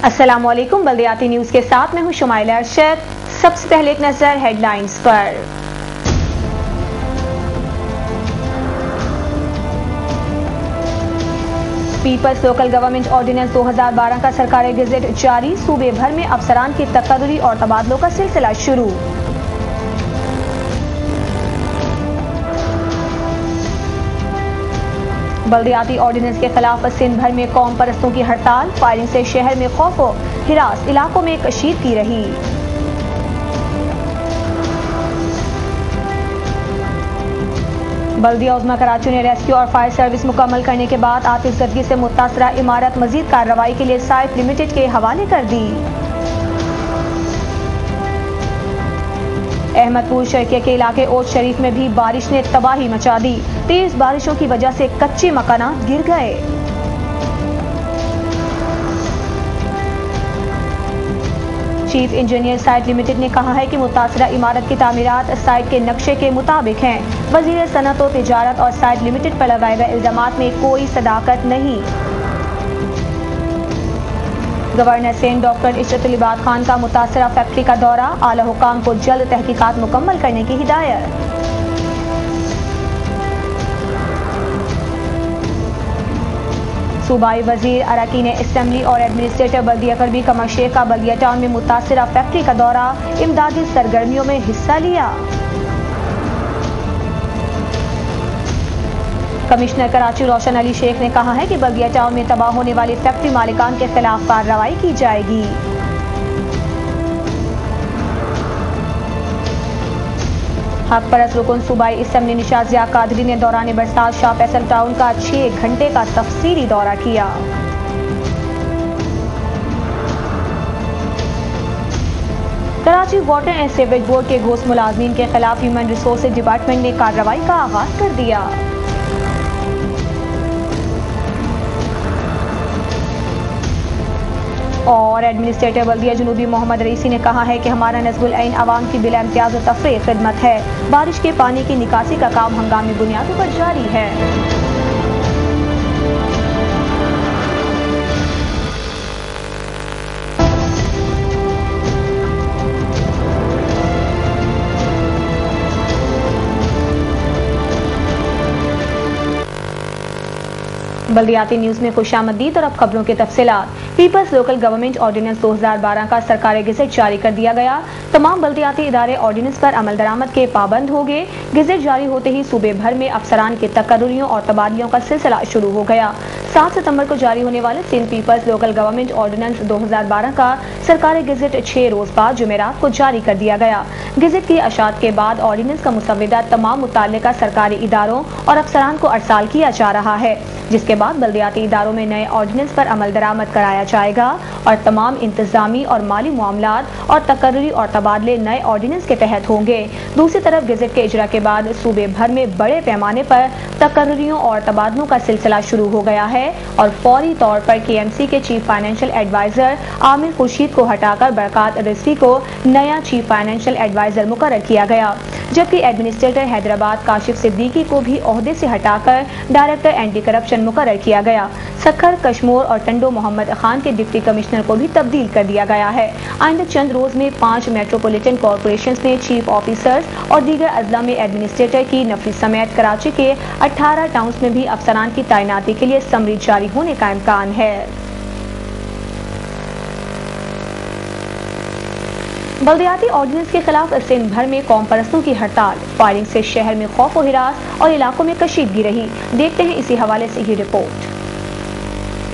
السلام علیکم، بلدیاتی نیوز کے ساتھ میں ہوں شمائلہ ارشد۔ سب سے پہلے ایک نظر ہیڈ لائنز پر۔ پیپلز لوکل گورنمنٹ آرڈیننس 2012 کا سرکاری گزٹ جاری، صوبے بھر میں افسران کی تقرری اور تبادلوں کا سلسلہ شروع۔ بلدیاتی آرڈیننس کے خلاف سندھ بھر میں قوم پرستوں کی ہڑتال، فائرنگ سے شہر میں خوف و ہراس، علاقوں میں کشیدگی رہی۔ بلدیہ عظمی کراچی نے ریسکیو اور فائر سروس مکمل کرنے کے بعد آتش زدگی سے متاثرہ عمارت مزید کارروائی کے لیے سائٹ لمیٹڈ کے حوالے کر دی۔ احمد پور شرقیہ کے علاقے اوٹ شریف میں بھی بارش نے تباہی مچا دی، تیز بارشوں کی وجہ سے کچے مکانات گر گئے۔ چیف انجینئر سائٹ لمیٹڈ نے کہا ہے کہ متاثرہ عمارت کی تعمیرات سائٹ کے نقشے کے مطابق ہیں۔ وزیر صنعت و تجارت اور سائٹ لمیٹڈ پر لگائے گئے الزامات میں کوئی صداقت نہیں۔ گورنر سندھ ڈاکٹر عشرت العباد خان کا متاثرہ فیکٹری کا دورہ، اعلی حکام کو جلد تحقیقات مکمل کرنے کی ہدایت۔ صوبائی وزیر اراکین اسمبلی اور ایڈمنسٹریٹر بلدیہ کربی قمر شیخ کا بلدیہ ٹاؤن میں متاثرہ فیکٹری کا دورہ، امدادی سرگرمیوں میں حصہ لیا۔ کمشنر کراچی روشن علی شیخ نے کہا ہے کہ بلدیہ ٹاؤن میں تباہ ہونے والی فیکٹری مالکان کے خلاف کارروائی کی جائے گی۔ حق پرست رکن صوبائی اسمبلی نشاط ضیاء قادری نے دوران برسات شاہ فیصل ٹاؤن کا 6 گھنٹے کا تفصیلی دورہ کیا۔ Karachi water and sewerage board کے گھوست ملازمین کے خلاف ہیومن ریسورسز ڈپارٹمنٹ نے کارروائی کا آغاز کر دیا۔ اور ایڈمنسٹریٹر بلدیہ جنوبی محمد رئیسی نے کہا ہے کہ ہمارا نصب العین عوام کی بلا امتیاز و تفریح خدمت ہے، بارش کے پانی کی نکاسی کا کام ہنگامی بنیادوں پر جاری ہے۔ بلدیاتی نیوز میں خوش آمدید اور اب خبروں کی تفصیلات۔ پیپلز لوکل گورنمنٹ آرڈیننس 2012 کا سرکاری گزٹ جاری کر دیا گیا، تمام بلدیاتی ادارے آرڈیننس پر عمل درآمد کے پابند ہو گئے۔ گزٹ جاری ہوتے ہی صوبے بھر میں افسران کی تقرریوں اور تبادلیوں کا سلسلہ شروع ہو گیا۔ 7 ستمبر کو جاری ہونے والے Sindh people's local government ordinance 2012 کا سرکاری گزٹ 6 روز بعد جمعرات کو جاری کر دیا گیا۔ گزٹ کی اشاعت کے بعد آرڈیننس کا مسودہ تمام متعلقہ سرکاری اداروں اور افسران کو ارسال کیا جا رہا ہے، جس کے بعد بلدیاتی اداروں میں نئے آرڈیننس پر عمل درآمد کرایا جائے گا اور تمام انتظامی اور مالی معاملات اور تقرری اور تبادلے نئے آرڈیننس کے تحت ہوں گے۔ دوسری طرف گزٹ کے اجرا کے بعد صوبے بھر میں بڑے پیمانے پر تقرریوں اور تبادلوں کا سلسلہ شروع ہو گیا ہے اور فوری طور پر کے ایم سی کے چیف فائنینشل ایڈوائزر عامر خورشید کو ہٹا کر برکات رضوی کو نیا چیف فائنینشل ایڈوائزر مقرر کیا گیا، جبکہ ایڈمنسٹریٹر حیدرآباد کاشف صدیقی کو بھی عہدے سے ہٹا کر ڈائریکٹر اینٹی کرپشن مقرر کیا گیا۔ سکھر، کشمور اور ٹنڈو محمد خان کے ڈپٹی کمشنر کو بھی تبدیل کر دیا گیا ہے۔ آئندہ چند روز میں 5 میٹروپولیٹن کارپوریشنز میں چیف آفیسرز اور دیگر اضلاع میں ایڈمنسٹریٹر کی نفری سمیت کراچی کے 18 ٹاؤنز میں بھی افسران کی تعیناتی کے لیے سمری جاری ہونے کا امکان ہے۔ بلدیاتی آرڈیننس کے خلاف سندھ بھر میں قوم پرستوں کی ہڑتال، فائرنگ سے شہر میں خوف و ہراس اور علاقوں میں کشیدگی رہی۔ دیکھتے ہیں اسی حوالے سے یہ رپورٹ۔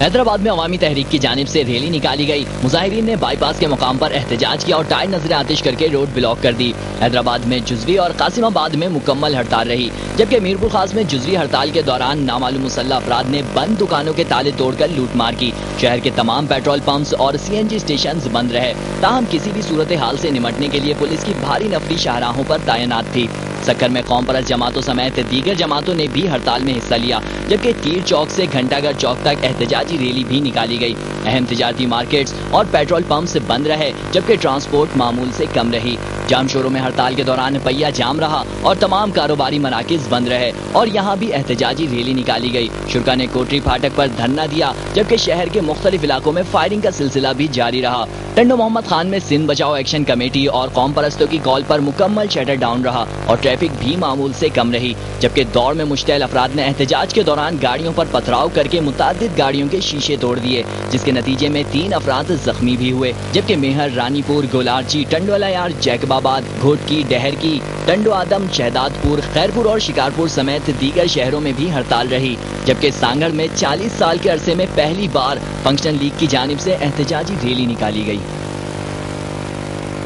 حیدرآباد میں عوامی تحریک کی جانب سے ریلی نکالی گئی، مظاہرین نے بائی پاس کے مقام پر احتجاج کیا اور ٹائر نظر آتش کر کے روڈ بلاک کر دی۔ حیدرآباد میں جزوی اور قاسم آباد میں مکمل ہڑتال رہی، جبکہ میرپور خاص میں جزوی ہڑتال کے دوران نامعلوم مسلح افراد نے بند دکانوں کے تالے توڑ کر لوٹ مار کی۔ شہر کے تمام پیٹرول پمپس اور سی این جی اسٹیشنز بند رہے، تاہم کسی بھی صورتحال سے نمٹنے کے لیے پولیس کی بھاری نفری شاہراہوں پر تعینات تھی۔ سکھر میں قوم پرست جماعتوں سمیت دیگر جماعتوں نے بھی ہڑتال میں حصہ لیا، جبکہ تیر چوک سے گھنٹہ گھر چوک تک احتجاجی ریلی بھی نکالی گئی۔ اہم تجارتی مارکیٹس اور پیٹرول پمپس بند رہے، جبکہ ٹرانسپورٹ معمول سے کم رہی۔ जाम शोरों में हड़ताल के दौरान पहिया जाम रहा और तमाम कारोबारी मराकिज बंद रहे और यहाँ भी एहतजाजी रैली निकाली गई। शुरा ने कोटरी फाटक पर धरना दिया, जबकि शहर के मुख्तलिफ इलाकों में फायरिंग का सिलसिला भी जारी रहा। टंडो मोहम्मद खान में सिंध बचाओ एक्शन कमेटी और कौम परस्तों की कॉल पर मुकम्मल शटर डाउन रहा और ट्रैफिक भी मामूल से कम रही, जबकि दौड़ में मुश्तैल अफराद ने एहतजाज के दौरान गाड़ियों पर पथराव करके मुतादिद गाड़ियों के शीशे तोड़ दिए, जिसके नतीजे में 3 अफराद जख्मी भी हुए, जबकि मेहर, रानीपुर, गोलारची, टंडोलायार, जैकबाबाद, घोटकी, डहर की, टंडो आदम, शहदादपुर, खैरपुर और शिकारपुर समेत दीगर शहरों में भी हड़ताल रही, जबकि सांगड़ में 40 साल के अरसे में पहली बार फंक्शन लीग की जानिब से एहतजाजी रैली निकाली गई।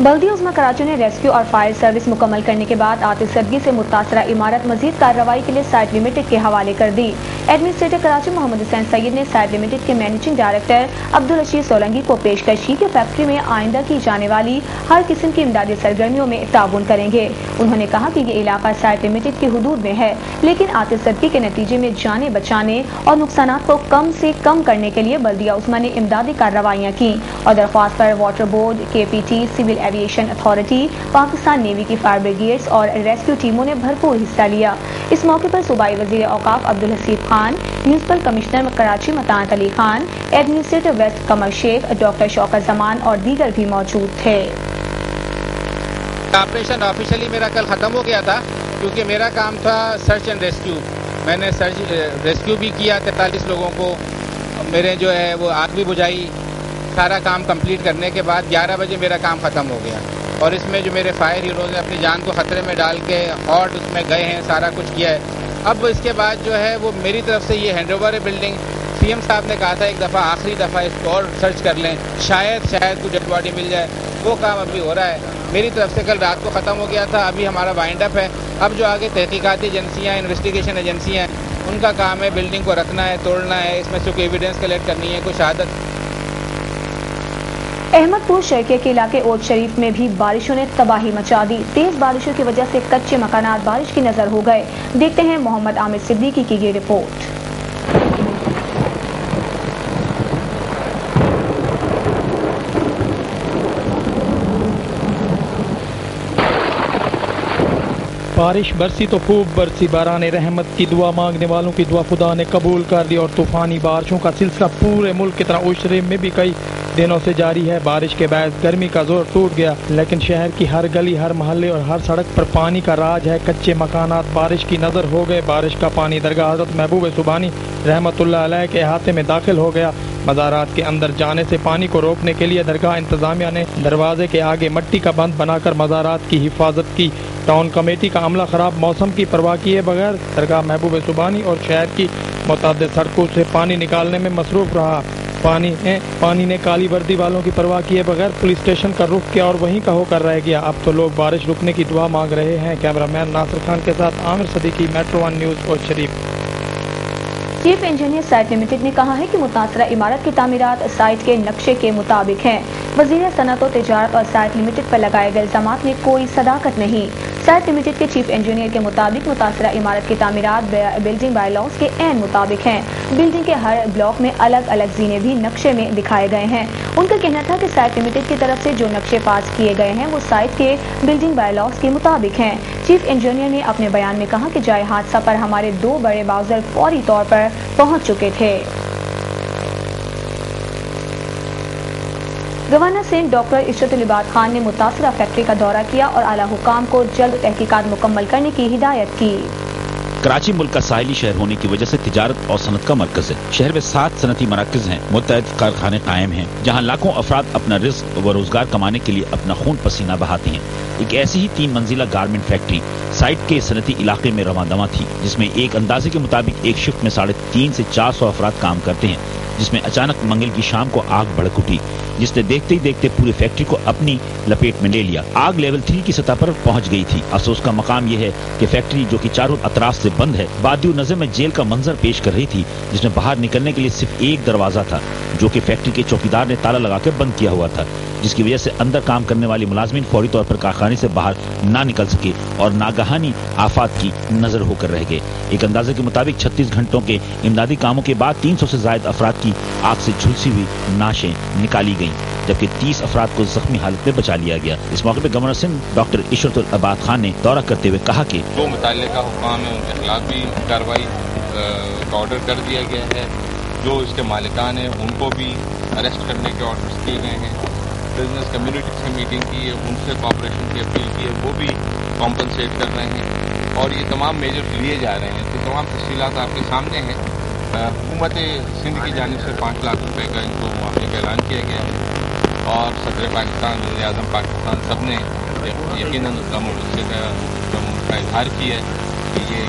बल्दिया उस्मा कराची ने रेस्क्यू और फायर सर्विस मुकम्मल करने के बाद आतिशदगी से मुतासरा इमारत मजीद कार्रवाई के लिए साइट लिमिटेड के हवाले कर दी। एडमिनिस्ट्रेटर कराची मोहम्मद हुसैन सईद ने साइट लिमिटेड के मैनेजिंग डायरेक्टर अब्दुल रशीद सोलंकी को पेशकश की कि फैक्ट्री में आइंदा की जाने वाली हर किस्म की इमदादी सरगर्मियों में ताउन करेंगे। उन्होंने कहा कि ये इलाका साइट लिमिटेड के हुदूद में है, लेकिन आतिशदगी के नतीजे में जाने बचाने और नुकसान को कम से कम करने के लिए बल्दिया उस्मा ने इमदादी कार्रवाइयाँ की और दरख्वास्त पर water board, KPT, civil aviation authority, Pakistan navy की फायर ब्रिगेड्स और रेस्क्यू टीमों ने भरपूर हिस्सा लिया। इस मौके पर सूबाई वजीर औकाफ Abdul Haseeb Khan, municipal commissioner Karachi Matanat Ali Khan, administrator west Qamar Sheikh, doctor Shaukat Zaman और दीगर भी मौजूद थे। ऑपरेशन ऑफिशियली मेरा कल ख़त्म हो गया था, क्योंकि मेरा काम था सर्च एंड रेस्क्यू। मैंने सर्च रेस्क्यू भी किया 43 लोगों को, मेरे जो है वो आग भी बुझाई। सारा काम कंप्लीट करने के बाद 11 बजे मेरा काम ख़त्म हो गया और इसमें जो मेरे फायर हीरोज़ ने अपनी जान को ख़तरे में डाल के हॉट उसमें गए हैं, सारा कुछ किया है। अब इसके बाद जो है वो मेरी तरफ से ये हैंड ओवर है बिल्डिंग। CM साहब ने कहा था एक दफ़ा, आखिरी दफ़ा इसको और सर्च कर लें, शायद कुछ डेड बॉडी मिल जाए। वो काम अभी हो रहा है। मेरी तरफ से कल रात को ख़त्म हो गया था, अभी हमारा वाइंड अप है। अब जो आगे तहकीकाती एजेंसियाँ, इन्वेस्टिगेशन एजेंसियाँ हैं, उनका काम है बिल्डिंग को रखना है, तोड़ना है, इसमें से कोई एविडेंस कलेक्ट करनी है, कोई शहादत। अहमदपुर शर्के के इलाके ओट शरीफ में भी बारिशों ने तबाही मचा दी। तेज बारिशों की वजह से कच्चे मकानात बारिश की नजर हो गए। देखते हैं मोहम्मद आमिर सिद्दीकी की ये रिपोर्ट। बारिश बरसी तो खूब बरसी। बारान रहमत की दुआ मांगने वालों की दुआ खुदा ने कबूल कर दी और तूफानी बारिशों का सिलसिला पूरे मुल्क की तरह ओट शरीफ में भी कई दिनों से जारी है। बारिश के बाद गर्मी का जोर टूट गया, लेकिन शहर की हर गली, हर मोहल्ले और हर सड़क पर पानी का राज है। कच्चे मकानात बारिश की नजर हो गए। बारिश का पानी दरगाह हजरत महबूब सुबानी रहमतुल्लाह अलैह के अहाते में दाखिल हो गया। मज़ारात के अंदर जाने से पानी को रोकने के लिए दरगाह इंतजामिया ने दरवाजे के आगे मिट्टी का बंद बनाकर मज़ारात की हिफाजत की। टाउन कमेटी का अमला खराब मौसम की परवाह किए बगैर दरगाह महबूब सुबानी और शहर की मुतअद्दिद सड़कों से पानी निकालने में मसरूफ रहा। पानी ने काली वर्दी वालों की परवाह किए बगैर पुलिस स्टेशन का रुख किया और वहीं का होकर रह गया। अब तो लोग बारिश रुकने की दुआ मांग रहे हैं। कैमरामैन नासिर खान के साथ आमिर सदीकी, मेट्रो 1 न्यूज़ और शरीफ। चीफ इंजीनियर साइट लिमिटेड ने कहा है कि मुतासरा इमारत की तामीरात साइट के नक्शे के मुताबिक है। वजीर सनअत और तिजारत और साइट लिमिटेड पर लगाए गए इल्जामात में कोई सदाकत नहीं। साइट लिमिटेड के चीफ इंजीनियर के मुताबिक मुतासरा इमारत की तामीरात बिल्डिंग बायलॉज के ऐन मुताबिक हैं। बिल्डिंग के हर ब्लॉक में अलग अलग जीने भी नक्शे में दिखाए गए हैं। उनका कहना था कि साइट लिमिटेड की तरफ से जो नक्शे पास किए गए हैं वो साइट के बिल्डिंग बायलॉज के मुताबिक हैं। चीफ इंजीनियर ने अपने बयान में कहा कि जाए हादसा पर हमारे 2 बड़े बाउजर फौरी तौर पर पहुंच चुके थे। गवर्नर सिंध डॉक्टर इशरतुल इबाद खान ने मुतासरा फैक्ट्री का दौरा किया और आला हुकाम को जल्द तहकीकात मुकम्मल करने की हिदायत की। कराची मुल्क का साहिली शहर होने की वजह से तिजारत और सनत का मरकज है। शहर में 7 सनती मराकज हैं, मुतअद्दिद कारखाने कायम हैं, जहाँ लाखों अफराद अपना रिस्क व रोजगार कमाने के लिए अपना खून पसीना बहाते हैं। एक ऐसी ही 3 मंजिला गारमेंट फैक्ट्री साइट के सनती इलाके में रवादवा थी, जिसमें एक अंदाजे के मुताबिक एक शिफ्ट में 350 से 400 अफराद काम करते हैं, जिसमें अचानक मंगल की शाम को आग भड़क उठी, जिसने देखते ही देखते पूरी फैक्ट्री को अपनी लपेट में ले लिया। आग लेवल 3 की सतह पर पहुंच गई थी। अफसोस का मकाम यह है कि फैक्ट्री, जो कि चारों अतराफ से बंद है, बादियो नजर में जेल का मंजर पेश कर रही थी, जिसमें बाहर निकलने के लिए सिर्फ एक दरवाजा था, जो कि फैक्ट्री के चौकीदार ने ताला लगाकर बंद किया हुआ था, जिसकी वजह से अंदर काम करने वाले मुलाजमीन फौरी तौर पर कारखाने से बाहर ना निकल सके और नागहानी आफात की नजर होकर रह गए। एक अंदाजे के मुताबिक 36 घंटों के इमदादी कामों के बाद 300 से ज्यादा अफराद की आग से झुलसी हुई नाशें निकाली गईं, जबकि 30 अफराद को जख्मी हालत में बचा लिया गया। इस मौके पर गवर्नर सिंध डॉक्टर इशरतुल अबाद खान ने दौरा करते हुए कहा कि जो मुतल्लिका हुक्काम है उनके खिलाफ भी कार्रवाई का ऑर्डर कर दिया गया है। जो इसके मालिकान हैं उनको भी अरेस्ट करने के ऑर्डर्स किए गए हैं। बिजनेस कम्युनिटी से मीटिंग की है, उनसे कॉपरेशन की अपील की है, वो भी कॉम्पनसेट कर रहे हैं और ये तमाम मेजर्स लिए जा रहे हैं। तो तमाम तफसीलात आपके सामने हैं। हुकूमत सिंध की जानिब से 5 लाख रुपए का इनको मुआवजे का ऐलान किया गया है और सदर पाकिस्तान, वज़ीर आज़म पाकिस्तान सब ने यकीनन गम और गुस्से का इजहार किया है कि ये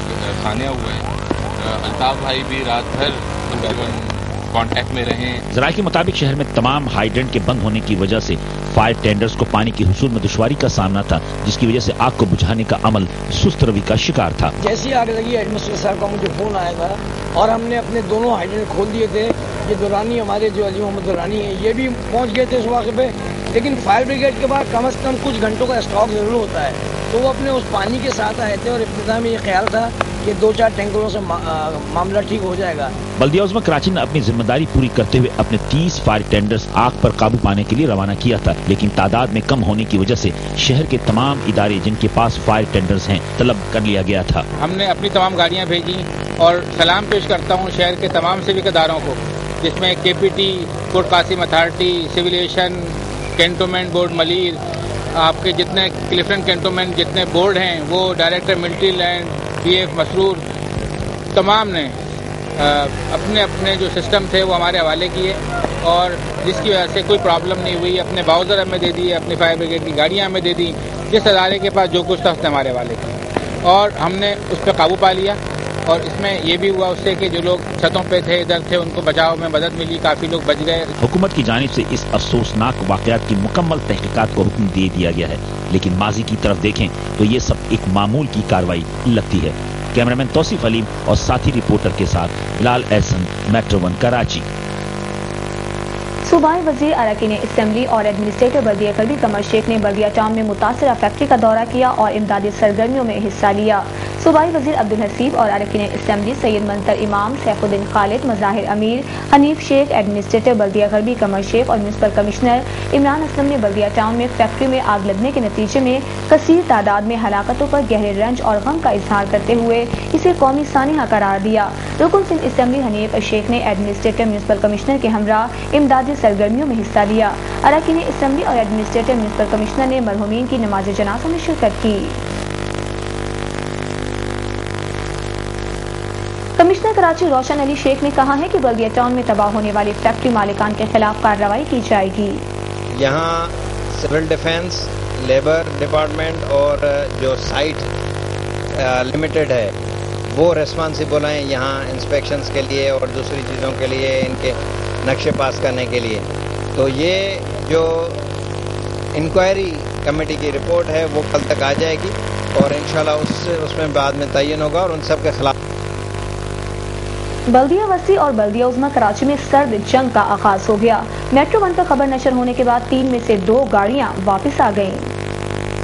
सानिया हुआ है। अल्ताफ़ भाई भी रात भर तकरीबन कांटेक्ट में रहे। ज़राए के मुताबिक शहर में तमाम हाइड्रेंट के बंद होने की वजह से फायर टेंडर्स को पानी की हुसूल में दुश्वारी का सामना था, जिसकी वजह से आग को बुझाने का अमल सुस्त रवि का शिकार था। जैसी आग लगी एडमिनिस्ट्रेटर साहब का मुझे फोन आया था और हमने अपने दोनों हाइड्रेंट खोल दिए थे। ये दुरानी हमारे जो अली मोहम्मद दुरानी है ये भी पहुंच गए थे उस मौके पे, लेकिन फायर ब्रिगेड के बाद कम से कम कुछ घंटों का स्टॉक जरूर होता है, तो वो अपने उस पानी के साथ आए थे और इब्तिदा में ये ख्याल था कि 2-4 टैंकरों से मामला ठीक हो जाएगा। बल्दिया उज़्मा कराची ने अपनी जिम्मेदारी पूरी करते हुए अपने 30 फायर टेंडर्स आग पर काबू पाने के लिए रवाना किया था, लेकिन तादाद में कम होने की वजह से शहर के तमाम इदारे जिनके पास फायर टेंडर्स हैं तलब कर लिया गया था। हमने अपनी तमाम गाड़ियां भेजी और सलाम पेश करता हूं शहर के तमाम सिविक इदारों को, जिसमें KPT, Kot Qasim authority, civil aviation, cantonment board Malir, आपके जितने क्लिफ्टन कैंटोनमेंट जितने बोर्ड हैं, वो director military land, PF Masroor, तमाम ने अपने अपने जो सिस्टम थे वो हमारे हवाले किए और जिसकी वजह से कोई प्रॉब्लम नहीं हुई। अपने बाउज़र हमें दे दिए, अपनी फायर ब्रिगेड की गाड़ियाँ हमें दे दी। जिस अदारे के पास जो कुछ था उसने हमारे हवाले किया और हमने उस पर काबू पा लिया। और इसमें यह भी हुआ उससे कि जो लोग छतों पे थे, इधर थे, उनको बचाव में मदद मिली, काफी लोग बच गए। हुकूमत की जानिब से इस अफसोसनाक वाक़यात की मुकम्मल तहकीकात को हुक्म दे दिया गया है, लेकिन माजी की तरफ देखें तो ये सब एक मामूल की कार्रवाई लगती है। कैमरामैन तौसीफ अलीम और साथी रिपोर्टर के साथ बिलाल एहसन, मेट्रो 1 कराची। सूबाई वजीर अरकान असेंबली और एडमिनिस्ट्रेटर बल्दिया कल्बी कमर शेख ने बल्दिया टाउन में मुतासरा फैक्ट्री का दौरा किया और इमदादी सरगर्मियों में हिस्सा लिया। सूबाई वजीर अब्दुल हसीब और अरकान असेंबली सैयद मंतर इमाम, सैफुद्दीन खालिद, मज़ाहिर अमीर, हनीफ शेख, एडमिनिस्ट्रेटर बल्दिया कल्बी कमर शेख और म्यूनसिपल कमिश्नर इमरान असलम ने बल्दिया टाउन में फैक्ट्री में आग लगने के नतीजे में कसीर तादाद में हलाकतों पर गहरे रंज और गम का इजहार करते हुए इसे कौमी सानिया करार दिया। रुकन सिंध असेंबली हनीफ शेख ने एडमिनिस्ट्रेटर म्यूनसिपल कमिश्नर के हमरा इमदादी सरगर्मियों में हिस्सा लिया। अरकान असेंबली और एडमिनिस्ट्रेटर म्यूनसिपल कमिश्नर ने मरहूमीन की नमाज जनाजा में शिरकत की। कमिश्नर कराची रोशन अली शेख ने कहा है कि बल्दिया टाउन में तबाह होने वाली फैक्ट्री मालिकान के खिलाफ कार्रवाई की जाएगी। यहाँ सिविल डिफेंस, लेबर डिपार्टमेंट और जो साइट लिमिटेड है वो रेस्पॉन्सिबल हैं यहाँ इंस्पेक्शंस के लिए और दूसरी चीज़ों के लिए, इनके नक्शे पास करने के लिए। तो ये जो इंक्वायरी कमेटी की रिपोर्ट है वो कल तक आ जाएगी और इंशाल्लाह उसमें बाद में तयन होगा और उन सब के खिलाफ। बल्दिया वसी और बल्दिया उज़्मा कराची में सर्द जंग का आगाज हो गया। मेट्रो 1 पर खबर नशर होने के बाद 3 में से 2 गाड़ियां वापस आ गईं।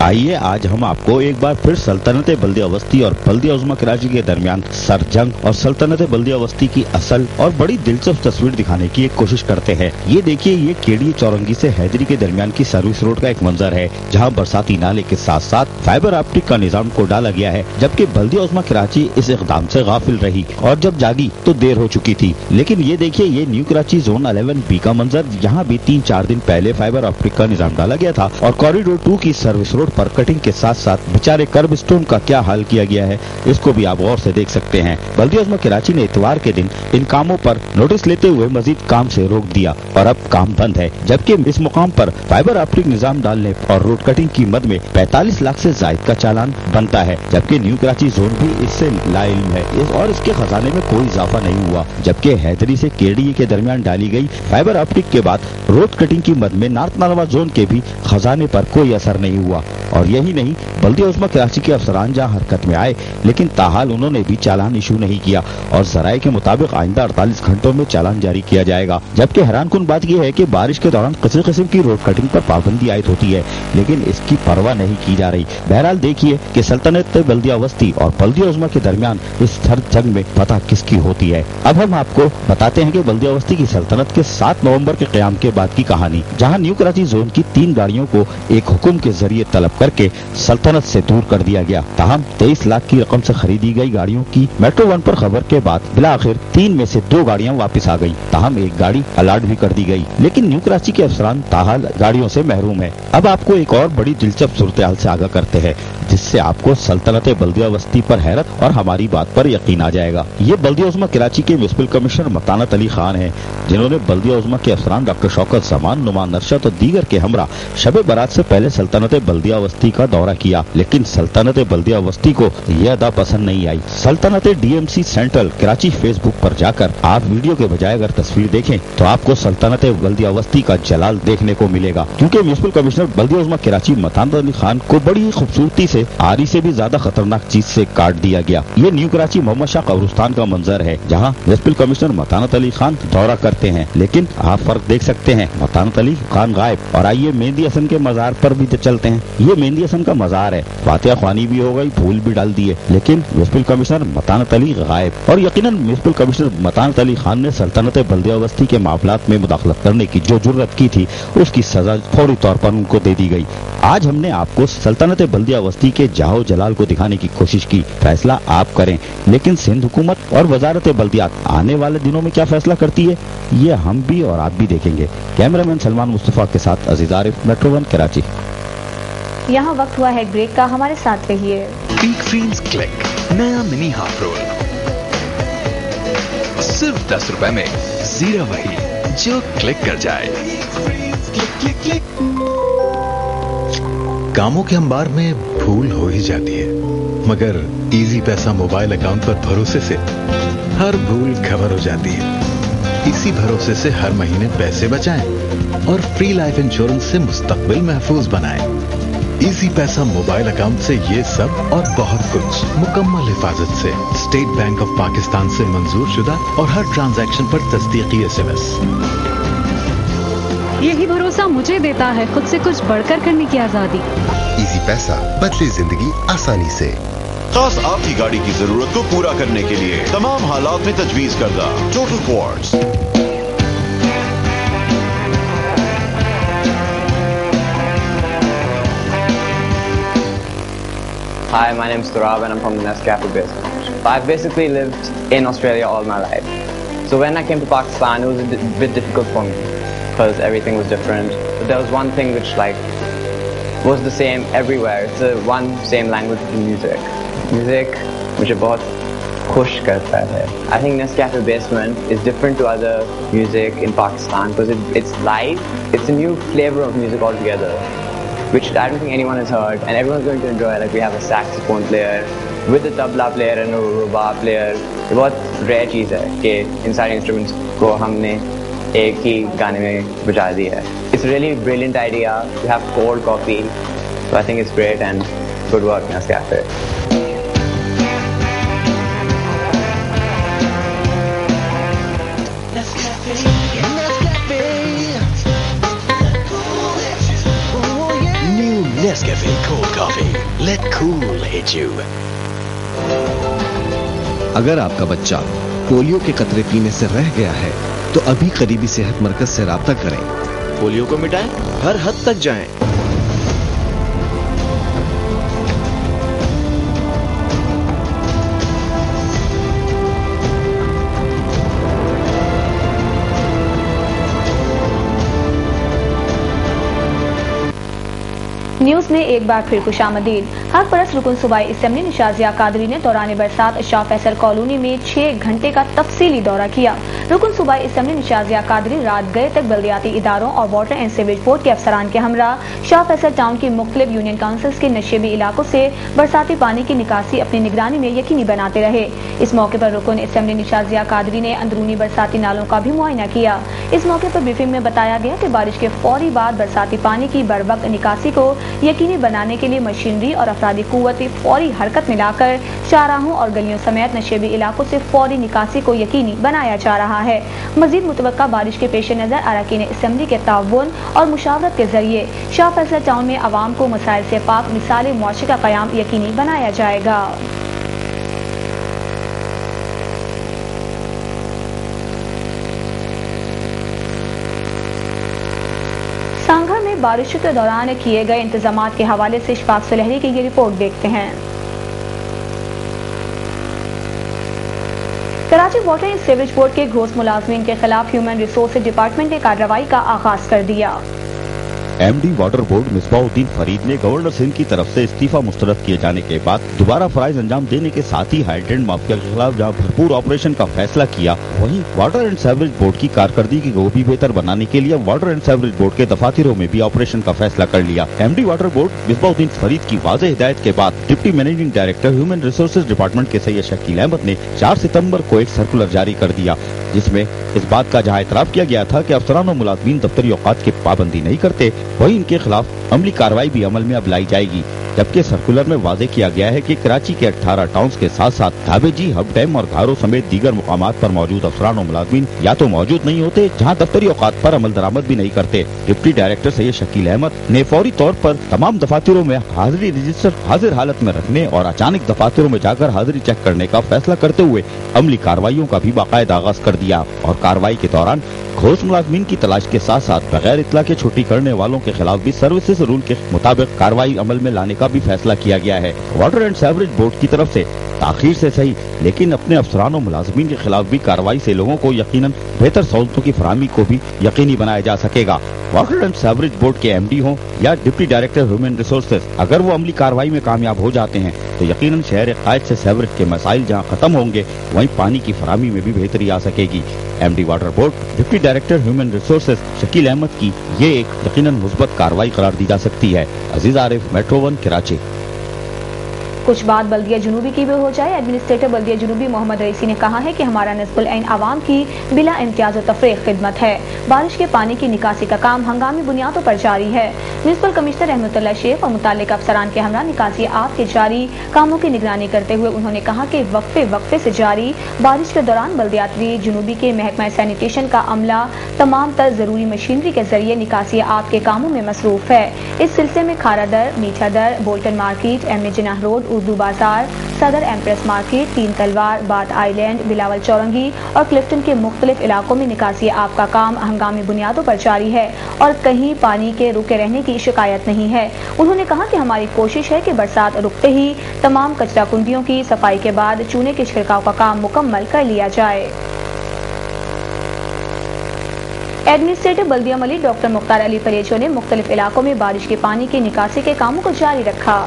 आइए आज हम आपको एक बार फिर सल्तनत बल्दिया वस्ती और बल्दिया उज़्मा कराची के दरमियान सर्द जंग और सल्तनत बल्दिया वस्ती की असल और बड़ी दिलचस्प तस्वीर दिखाने की एक कोशिश करते हैं। ये देखिए, ये केडी चौरंगी से हैदरी के दरमियान की सर्विस रोड का एक मंजर है, जहाँ बरसाती नाले के साथ साथ फाइबर ऑप्टिक का निजाम को डाला गया है, जबकि बल्दिया उज़्मा कराची इस इक़दाम से गाफिल रही और जब जागी तो देर हो चुकी थी। लेकिन ये देखिए, ये न्यू कराची जोन 11B का मंजर, यहाँ भी 3-4 दिन पहले फाइबर ऑप्टिक का निजाम डाला गया था और कॉरिडोर 2 की सर्विस रोड पर कटिंग के साथ साथ बेचारे कर्ब स्टोन का क्या हाल किया गया है, इसको भी आप गौर से देख सकते हैं। बल्दिया उज़्मा कराची ने इतवार के दिन इन कामों पर नोटिस लेते हुए मजीद काम से रोक दिया और अब काम बंद है, जबकि इस मुकाम पर फाइबर ऑप्टिक निजाम डालने और रोड कटिंग की मद में 45 लाख से जायद का चालान बनता है, जबकि न्यू कराची जोन भी इससे लाइल्म है और इसके खजाने में कोई इजाफा नहीं हुआ। जबकि हैदरी से केडी के दरमियान डाली गई फाइबर ऑप्टिक के बाद रोड कटिंग की मद में नॉर्थ नारवा जोन के भी खजाने पर कोई असर नहीं हुआ और यही नहीं, बल्दिया उज़्मा कराची के अफसरान जहां हरकत में आए, लेकिन ताहाल उन्होंने भी चालान इशू नहीं किया और ज़राए के मुताबिक आइंदा 48 घंटों में चालान जारी किया जाएगा। जबकि हैरानकुन बात यह है कि बारिश के दौरान किसी किस्म की रोड कटिंग पर पाबंदी आयद होती है, लेकिन इसकी परवाह नहीं की जा रही। बहरहाल देखिए कि सल्तनत बल्दिया वस्ती और बल्दिया उज़्मा के दरमियान इस सर्द जंग में पता किसकी होती है। अब हम आपको बताते हैं कि बल्दिया वस्ती की सल्तनत के 7 नवंबर के क़याम के बाद की कहानी, जहां न्यू कराची जोन की 3 गाड़ियों को एक हुक्म के जरिए तलब करके सल्तनत से दूर कर दिया गया। ताहम 23 लाख की रकम से खरीदी गई गाड़ियों की मेट्रो 1 पर खबर के बाद बिला आखिर 3 में से 2 गाड़ियां वापस आ गई। ताहम एक गाड़ी अलाट भी कर दी गई, लेकिन न्यू कराची के अफसरान ताहाल गाड़ियों से महरूम है। अब आपको एक और बड़ी दिलचस्प सूरत हाल से आगाह करते हैं, जिससे आपको सल्तनत बल्दिया वस्ती पर हैरत और हमारी बात पर यकीन आ जाएगा। ये बल्दिया उज़्मा कराची के म्युनिसिपल कमिश्नर मतानत अली खान हैं, जिन्होंने बल्दिया उज़्मा के अफसरान डॉक्टर शौकत ज़मान, नुमान नरशद और दीगर के हमरा शब बारात से पहले सल्तनत बल्दिया वस्ती का दौरा किया, लेकिन सल्तनत बल्दिया वस्ती को यह अदा पसंद नहीं आई। सल्तनत DMC सेंट्रल कराची फेसबुक पर जाकर आप वीडियो के बजाय अगर तस्वीर देखें तो आपको सल्तनत बल्दिया वस्ती का जलाल देखने को मिलेगा, क्योंकि म्युनिसिपल कमिश्नर बल्दिया उज़्मा कराची मतानत अली खान को बड़ी ही खूबसूरती से आरी से भी ज्यादा खतरनाक चीज से काट दिया गया। ये न्यू कराची मोहम्मद शाह कब्रिस्तान का मंजर है, जहाँ म्युनिसिपल कमिश्नर मतानत अली खान दौरा करते हैं, लेकिन आप फर्क देख सकते हैं, मतानत अली खान गायब। और आइए मेहंदी हसन के मजार पर भी चलते हैं। ये मेहंदी हसन का मजार है, फातिहा ख्वानी भी हो गई, फूल भी डाल दिए, लेकिन म्युनिसिपल कमिश्नर मतानत अली गायब। और यकीनन म्युनिसिपल कमिश्नर मतानत अली खान ने सल्तनत बल्दिया वस्ती के मामलात में मुदाखलत करने की जो जुर्रत की थी, उसकी सजा फौरी तौर पर उनको दे दी गई। आज हमने आपको सल्तनत बल्दिया वस्ती के जाहो जलाल को दिखाने की कोशिश की, फैसला आप करें, लेकिन सिंध हुकूमत और वजारत बल्दियात आने वाले दिनों में क्या फैसला करती है, ये हम भी और आप भी देखेंगे। कैमरामैन सलमान मुस्तफा के साथ अजीज आरिफ, मेट्रो 1 कराची। यहाँ वक्त हुआ है ब्रेक का, हमारे साथ रहिए। पीक फील्स क्लिक नया मिनी हाफ रोल, सिर्फ 10 रुपए में जीरा वही जो क्लिक कर जाए। कामों के अंबार में भूल हो ही जाती है, मगर इजी पैसा मोबाइल अकाउंट पर भरोसे से हर भूल कवर हो जाती है। इसी भरोसे से हर महीने पैसे बचाएं और फ्री लाइफ इंश्योरेंस से मुस्तकबिल महफूज बनाएं। इजी पैसा मोबाइल अकाउंट से ये सब और बहुत कुछ मुकम्मल हिफाजत से स्टेट बैंक ऑफ पाकिस्तान से मंजूर शुदा और हर ट्रांजैक्शन पर तस्दीकी SMS। यही भरोसा मुझे देता है खुद से कुछ बढ़कर करने की आजादी। इजी पैसा, बदले जिंदगी आसानी से। खास आपकी गाड़ी की जरूरत को पूरा करने के लिए तमाम हालात में तजवीज करदा total quartz. Hi, my name is Turab and I'm from the Nescafe business. I've basically lived in Australia all my life. So when I came to Pakistan, it was a bit difficult for me because everything was different. But there was one thing which was the same everywhere. It's the one same language of music. Music which बहुत खुश करता है. I think Nescafe Basement is different to other music in Pakistan because it's live. It's a new flavor of music altogether, which I don't think anyone has heard, and everyone's going to enjoy. Like we have a saxophone player with a tabla player and a rubab player. ये बहुत rare चीज़ है कि इन सारे instruments को हमने एक ही गाने में बजा दिया है. It's really a brilliant idea to have cold coffee, so I think it's great and good work, Nescafe. Nescafe Cold Coffee. Let cool hit you. अगर आपका बच्चा पोलियो के कतरे पीने से रह गया है तो अभी करीबी सेहत मरकज से राब्ता करें। पोलियो को मिटाएं, हर हद तक जाएं। न्यूज में एक बार फिर खुशामदीद। हक परस्त रुकन सूबाई असेंबली निशाजिया कादरी ने दौरान बरसात शाह फैसल कॉलोनी में 6 घंटे का तफसीली दौरा किया। रुकन सूबाई असेंबली निशाजिया कादरी रात गए तक बल्दियाती इदारों और वाटर एंड सीवेज बोर्ड के अफसरान के हमरा शाह फैसल टाउन की मुख्तलिफ यूनियन काउंसिल्स के नशेबी इलाकों से बरसाती पानी की निकासी अपनी निगरानी में यकीनी बनाते रहे। इस मौके पर रुकन असेंबली निशाजिया कादरी ने अंदरूनी बरसाती नालों का भी मुआयना किया। इस मौके पर ब्रीफिंग में बताया गया कि बारिश के फौरी बाद बरसाती पानी की बरवक्त निकासी को यकीनी बनाने के लिए मशीनरी और अफरादी कुव्वत फौरी हरकत में लाकर शाहराहों और गलियों समेत नशेबी इलाकों से फौरी निकासी को यकीनी बनाया जा रहा है। मजीद मुतवक्का बारिश के पेश नज़र अरकान असम्बली के ताउन और मुशावरत के जरिए शाह फैसल टाउन में अवाम को मसाइल से पाक मिसाली मुआशरे का क़याम यकीनी बनाया जाएगा। सांघर में बारिश के दौरान किए गए इंतजामात के हवाले से इशफाक सुलहरी की ये रिपोर्ट देखते हैं। Karachi water and sewerage board के घोष मुलाजमीन के खिलाफ ह्यूमन रिसोर्सेज डिपार्टमेंट ने कार्रवाई का आगाज कर दिया। MD water board Misbauddin Farid ने गवर्नर सिंध की तरफ से इस्तीफा मुस्तरद किए जाने के बाद दोबारा फराइज अंजाम देने के साथ ही हाइड्रेंट माफिया के खिलाफ जहां भरपूर ऑपरेशन का फैसला किया, वहीं वाटर एंड सीवरेज बोर्ड की कारकर्दगी को भी बेहतर बनाने के लिए वाटर एंड सीवरेज बोर्ड के दफातरों में भी ऑपरेशन का फैसला कर लिया। MD water board Misbauddin Farid की वाज़ेह हिदायत के बाद deputy managing director human resources department के सैयद शकील अहमद ने 4 सितम्बर को एक सर्कुलर जारी कर दिया, जिसमें इस बात का जहां इतराफ किया गया था कि अफसरान और मुलाजमीन दफ्तरी औकात की पाबंदी नहीं करते, वहीं इनके खिलाफ अमली कार्रवाई भी अमल में अब लाई जाएगी। जबकि सर्कुलर में वाजे किया गया है कि कराची के 18 टाउन्स के साथ साथ धाबेजी, हब डैम और घारों समेत दीगर मुकामात पर मौजूद अफसरान और मुलाजमीन या तो मौजूद नहीं होते, जहां दफ्तरी औकात पर अमल दरामद भी नहीं करते। डिप्टी डायरेक्टर सैयद शकील अहमद ने फौरी तौर पर तमाम दफातरों में हाजिरी रजिस्टर हाजिर हालत में रखने और अचानक दफातरों में जाकर हाजिरी चेक करने का फैसला करते हुए अमली कार्रवाइयों का भी बाकायदा आगाज कर दिया और कार्रवाई के दौरान घोष मुलाजमीन की तलाश के साथ साथ बगैर इतला के छुट्टी करने वालों के खिलाफ भी सर्विसेज रूल के मुताबिक कार्रवाई अमल में लाने का भी फैसला किया गया है। वाटर एंड सीवरेज बोर्ड की तरफ से ताखीर से सही लेकिन अपने अफसरान और मुलाजमीन के खिलाफ भी कार्रवाई से लोगों को यकीनन बेहतर सहूलतों की फराहमी को भी यकीनी बनाया जा सकेगा। वाटर एंड सीवरेज बोर्ड के एमडी हों या डिप्टी डायरेक्टर ह्यूमन रिसोर्सेज, अगर वो अमली कार्रवाई में कामयाब हो जाते हैं तो यकीनन शहर कायद से सीवरेज के मसाइल जहां खत्म होंगे, वहीं पानी की फराहमी में भी बेहतरी आ सकेगी। MD water board deputy director human resources Shakeel Ahmed की ये एक यकीनन मुस्बत कार्रवाई करार दी जा सकती है। अजीज आरिफ, मेट्रो 1, कराची। कुछ बात बल्दिया जुनूबी की भी हो जाए। एडमिनिस्ट्रेटर बल्दिया जुनूबी मोहम्मद रईसी ने कहा है कि हमारा नस्बुल ऐन आवाम की बिला इम्तियाज और तफरीक खिदमत है। बारिश के पानी की निकासी का काम हंगामी बुनियादों पर जारी है। म्युनिसिपल कमिश्नर रहमतुल्लाह शेख और मुताल्लिक अफसरान के हमरा निकासी आप के जारी कामों की निगरानी करते हुए उन्होंने कहा कि वक्फे से जारी बारिश के दौरान बल्दियाती जुनूबी के महकमा सैनिटेशन का अमला तमाम तर जरूरी मशीनरी के जरिए निकासी आप के कामों में मसरूफ है। इस सिलसिले में Kharadar, Mithadar, Bolton market, M A Jinnah road, Urdu बाजार, सदर एम्प्रेस मार्केट, तीन तलवार, बाद आइलैंड, बिलावल चौरंगी और क्लिफ्टन के मुख्तलिफ इलाकों में निकासी आप का काम हंगामी बुनियादों पर जारी है और कहीं पानी के रुके रहने की शिकायत नहीं है। उन्होंने कहा कि हमारी कोशिश है कि बरसात रुकते ही तमाम कचरा कुंडियों की सफाई के बाद चूने के छिड़काव का काम मुकम्मल कर लिया जाए। एडमिनिस्ट्रेटिव बल्दिया मलिक डॉक्टर मुख्तार अली पलेचो ने मुख्तलिफ इलाकों में बारिश के पानी की निकासी के कामों को जारी रखा।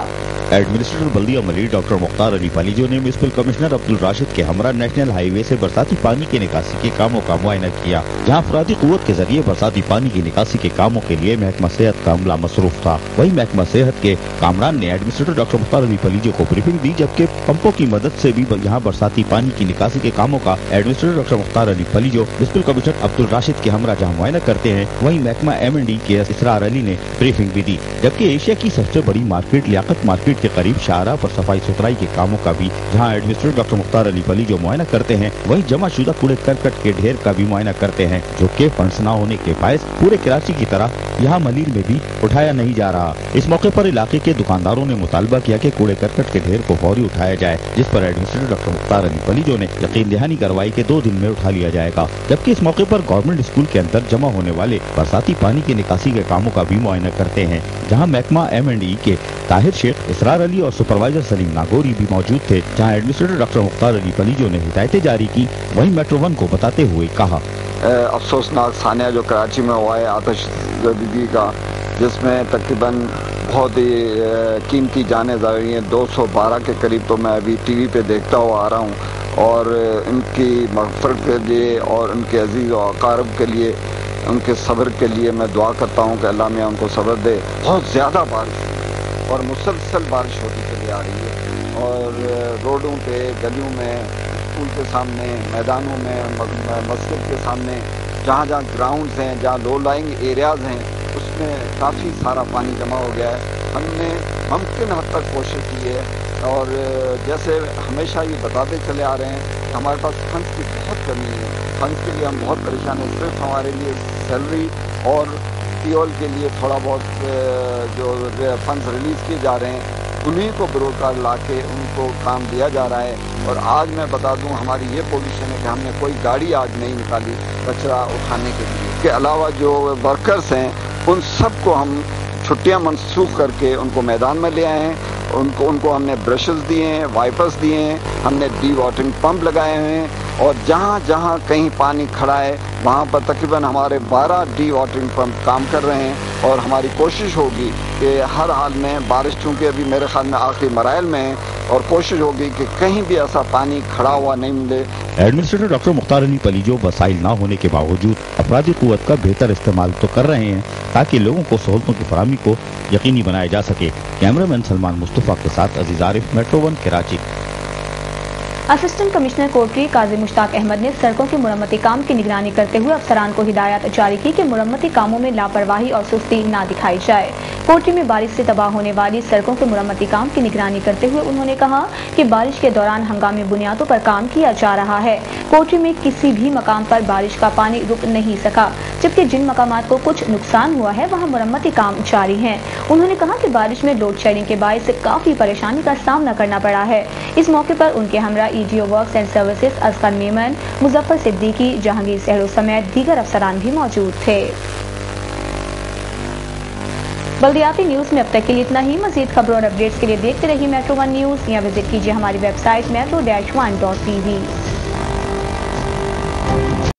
एडमिनिस्ट्रेटर बल्दिया मलिक डॉक्टर मुख्तार अली पलीजो ने म्युनिसिपल कमिश्नर अब्दुल राशिद के हमरा नेशनल हाईवे से बरसाती पानी की निकासी के कामों का मुआयना किया, जहां अफरादी कुव्वत के जरिए बरसाती पानी की निकासी के कामों के लिए महकमा सेहत का अमला मसरूफ था। वहीं महकमा सेहत के कामरान ने एडमिनिस्ट्रेटर डॉक्टर मुख्तार अली पलीजो को ब्रीफिंग दी, जबकि पंपों की मदद से भी यहाँ बरसाती पानी की निकासी के कामों का administrator doctor Mukhtar Ali Palijo municipal commissioner Abdul Rashid के हमरा जहाँ मुआयना करते हैं, वहीं महकमा M&D के इसरार अली ने ब्रीफिंग भी दी। जबकि एशिया की सबसे बड़ी मार्केट लियाकत मार्केट के करीब शाहरा पर सफाई सुथराई के कामों का भी जहां एडमिनिस्ट्रेटर डॉक्टर मुख्तार अली पलीजो मुआयना करते हैं, वहीं जमा शुदा कूड़े करकट के ढेर का भी मुआयना करते हैं, जो कि फंड्स न होने के बायस पूरे कराची की तरह यहाँ मलीर में भी उठाया नहीं जा रहा। इस मौके पर इलाके के दुकानदारों ने मुतालबा किया कि कूड़े करकट के ढेर को फौरी उठाया जाए, जिस पर एडमिनिस्ट्रेटर डॉक्टर मुख्तार अली पलीजो ने यकीन दहानी करवाई कि 2 दिन में उठा लिया जाएगा। जबकि इस मौके पर गवर्नमेंट स्कूल के अंदर जमा होने वाले बरसाती पानी की निकासी के कामों का भी मुआयना करते हैं, जहाँ महकमा M&E के ताहिर शेख, इसरार अली और सुपरवाइजर सलीम नागौरी भी मौजूद थे। जहां एडमिनिस्ट्रेटर डॉक्टर मुख्तार अली पलीजो ने हिदायतें जारी की, वहीं मेट्रो 1 को बताते हुए कहा, अफसोसनाक सानिया जो कराची में हुआ है आतिशज़दगी का, जिसमें तकरीबन बहुत ही कीमती जाने जा रही हैं। 212 के करीब तो मैं अभी टीवी पे देखता हुआ आ रहा हूँ और इनकी मग़फ़िरत के लिए और उनके अज़ीज़ और अक़ारिब के लिए, उनके सब्र के लिए मैं दुआ करता हूँ कि अल्लाह मियां उनको सब्र दे। बहुत ज़्यादा बारिश और मुसलसल बारिश होती चली आ रही है और रोडों पे, गलियों में, स्कूल के सामने, मैदानों में, मस्जिद के सामने جہاں جہاں گراؤنڈز ہیں، جہاں لو لائنگ ایریاز ہیں، اس میں کافی سارا پانی جمع ہو گیا ہے۔ ہم نے ممکن حد تک کوشش کی ہے، اور جیسے ہمیشہ یہ بتاتے چلے آ رہے ہیں، ہمارے پاس فنڈس کی بہت کمی ہے، فنڈس کے لیے ہم بہت پریشان ہیں۔ صرف ہمارے لیے سیلری اور فیول کے لیے تھوڑا بہت جو فنڈز ریلیز کیے جا رہے ہیں، انہیں کو بروکار لا کے ان کو کام دیا جا رہا ہے۔ اور آج میں بتا دوں ہماری یہ پوزیشن ہے کہ ہم نے کوئی گاڑی آج نہیں نکالی کچرا اٹھانے کے لیے۔ اس کے علاوہ جو ورکرز ہیں ان سب کو ہم چھٹیاں منسوخ کر کے ان کو میدان میں لے آئے ہیں، ان کو ہم نے برشز دیے ہیں، وائپرز دیے ہیں، ہم نے ڈی واٹرنگ پمپ لگائے ہوئے ہیں، اور جہاں جہاں کہیں پانی کھڑا ہے وہاں پر تقریباً ہمارے 12 ڈی واٹرنگ پمپ کام کر رہے ہیں، اور ہماری کوشش ہوگی کہ ہر حال میں بارش چونکہ ابھی میرے خیال میں آخری مراحل میں ہے، اور کوشش ہوگی کہ کہیں بھی ایسا پانی کھڑا ہوا نہیں ملے۔ ایڈمنسٹریٹر ڈاکٹر مختار علی پلیجو وسائل نہ ہونے کے باوجود افرادی قوت کا بہتر استعمال تو کر رہے ہیں تاکہ لوگوں کو سہولتوں کی فراہمی کو یقینی بنایا جا سکے۔ کیمرہ مین سلمان مصطفیٰ کے ساتھ Aziz Arif, metro 1 Karachi. Assistant commissioner Kotri Qazi Mushtaq Ahmad نے سڑکوں کی مرمتی کام کی نگرانی کرتے ہوئے افسران کو ہدایت جاری کی کہ مرمتی کاموں میں لاپرواہی اور سستی نہ دکھائی جائے۔ کوٹری میں بارش سے تباہ ہونے والی سڑکوں کے مرمتی کام کی نگرانی کرتے ہوئے انہوں نے کہا کہ بارش کے دوران ہنگامی بنیادوں پر کام کیا جا رہا ہے۔ کوٹری میں کسی بھی مقام پر بارش کا پانی رک نہیں سکا، جبکہ جن مقامات کو کچھ نقصان ہوا ہے وہاں مرمتی کام جاری ہیں۔ انہوں نے کہا کہ بارش میں لوڈ شیڈنگ کے باعث کافی پریشانی کا سامنا کرنا پڑا ہے۔ اس موقع پر ان کے ہمراہ EDO works and services Asghar Memon, Muzaffar Siddiqui, Jahangir Sehro سمیت دیگر افسران بھی موجود تھے۔ بلدیاتی نیوز میں اب تک کے لیے اتنا ہی۔ مزید خبروں اور اپڈیٹس کے لیے دیکھتے رہیے میٹرو 1 نیوز، یا وزٹ کیجیے ہماری ویب سائٹ metro-1.tv۔